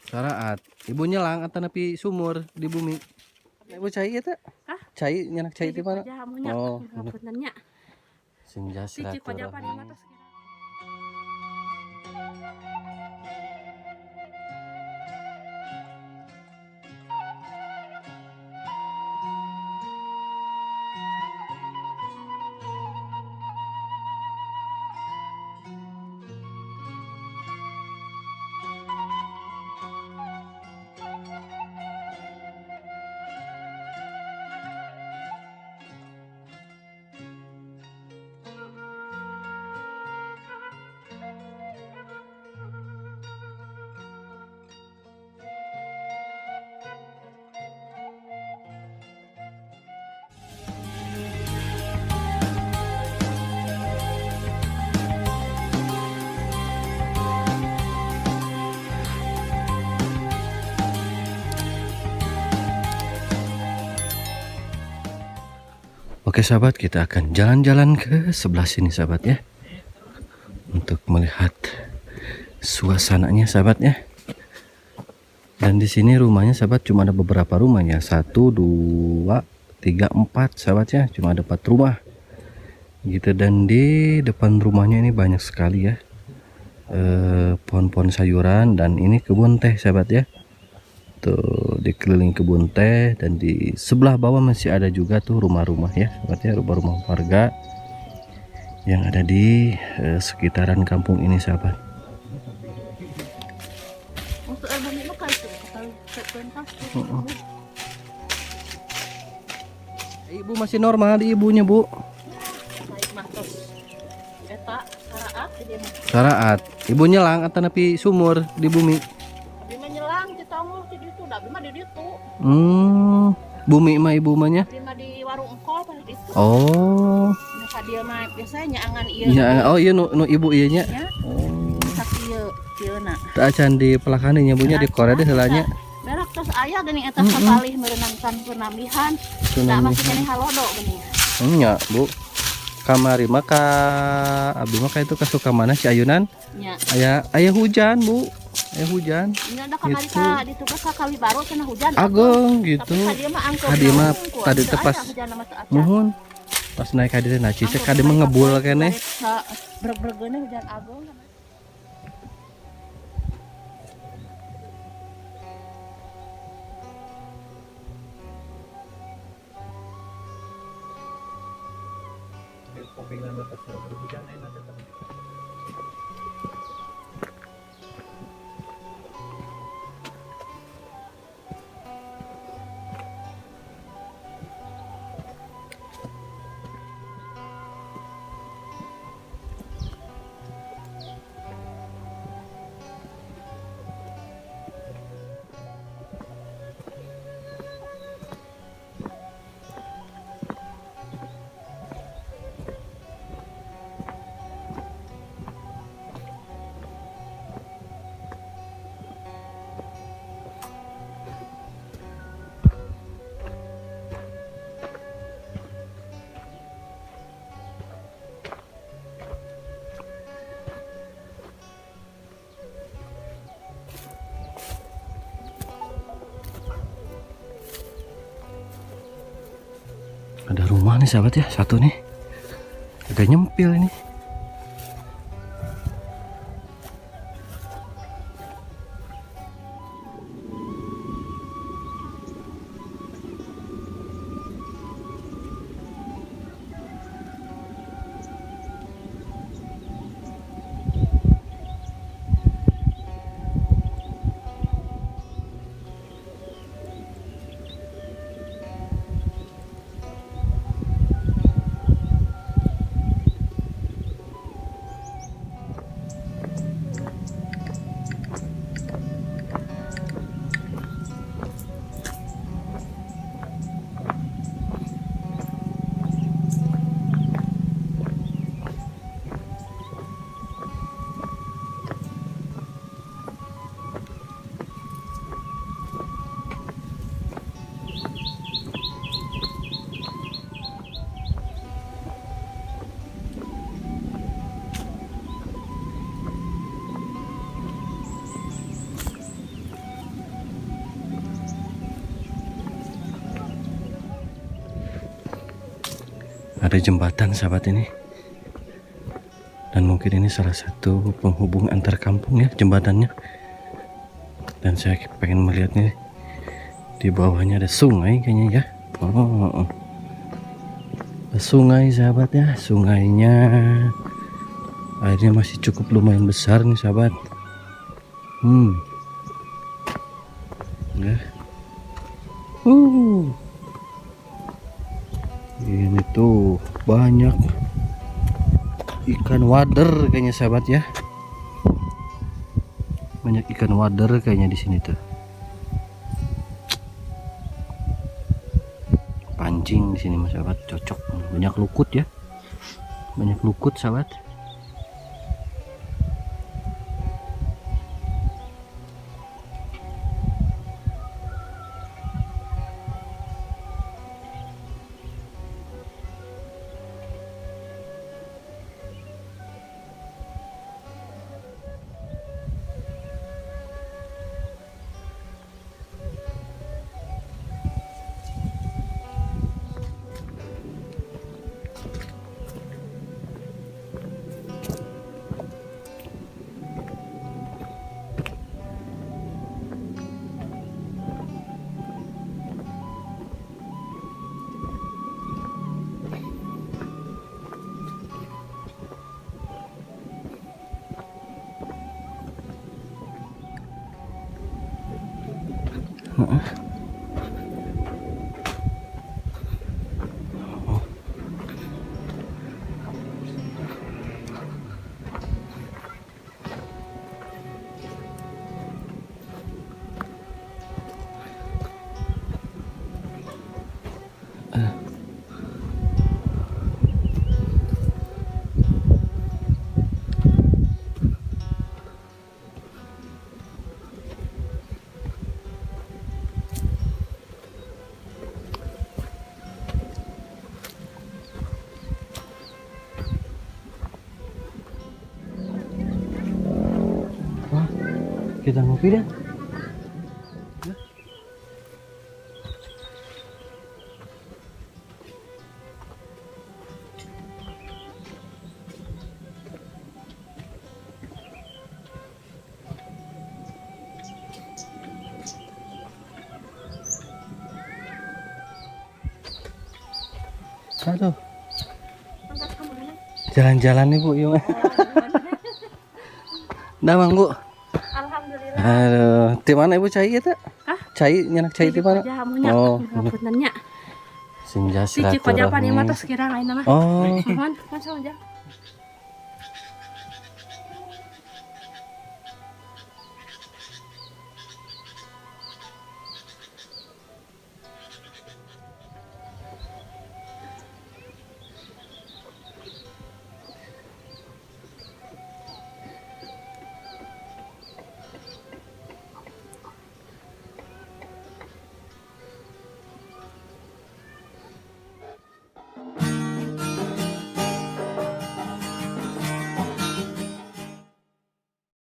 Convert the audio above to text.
Saraat. Ibu nyelang atau napi sumur di bumi. Ibu cai eta? Hah? Cai nyanak cai di mana? Oh, puntennya. senja silaturahmi. Oke sahabat, kita akan jalan-jalan ke sebelah sini sahabat ya, untuk melihat suasananya sahabat ya. Dan di sini rumahnya sahabat cuma ada beberapa rumahnya, 1, 2, 3, 4 sahabat ya, cuma ada 4 rumah gitu. Dan di depan rumahnya ini banyak sekali ya pohon-pohon sayuran, dan ini kebun teh sahabat ya. Tuh dikeliling kebun teh, dan di sebelah bawah masih ada juga tuh rumah-rumah ya sahabat ya, rumah-rumah warga yang ada di sekitaran kampung ini sahabat. Ibu masih normal di ibunya bu. Saraat. Ibu nyelang atau napi sumur di bumi. Bumi mah ibu mahnya. Di warung engkol pada itu. Oh. Dia mah biasanya angan ieu. Ya, oh iya nu ibu ieu nya. Oh. Sak ieu na. Teu acan di pelakane nya bunya di Korea deh heulanya. Berak terus aya geuning eta sapalih meureunankan penambihan. Da masih keneh halodo geuning. Nya, Bu. Kamari mah ka abdi mah ka itu kasuka mana si ayunan? Nya. Aya hujan, Bu. Hujan. Ini ada kamari gitu. Ditugas ka kali baru cenah hujan. Ageng gitu. Kadi mah tadi teh pas nuhun. Pas naik kadi teh naci cek kadi mah ngebul keneh. Breg-bregeuna hujan agung. Ada rumah nih sahabat ya, satu nih agak nyempil ini. Ada jembatan sahabat ini. Dan mungkin ini salah satu penghubung antar kampung ya jembatannya. Dan saya pengen melihat nih, di bawahnya ada sungai kayaknya ya. Oh, ada sungai sahabat ya. Sungainya airnya masih cukup lumayan besar nih sahabat. Ya. Ini tuh banyak ikan wader kayaknya sahabat ya. Banyak ikan wader kayaknya di sini tuh. Pancing di sini mas sahabat, cocok. Banyak lukut ya. Banyak lukut sahabat. Kita ngopi dah. Aduh. Jalan-jalan nih Bu, yuk. Damang Bu. Alhamdulillah. Aduh, di mana Ibu cai itu? Hah? Cai, nyanak cai di mana? Oh, ngapuntennya. Senja Di Cikojapan silaturahmi. ieu mah tos kirang ayeuna mah. Oh, Mohon, masa aja.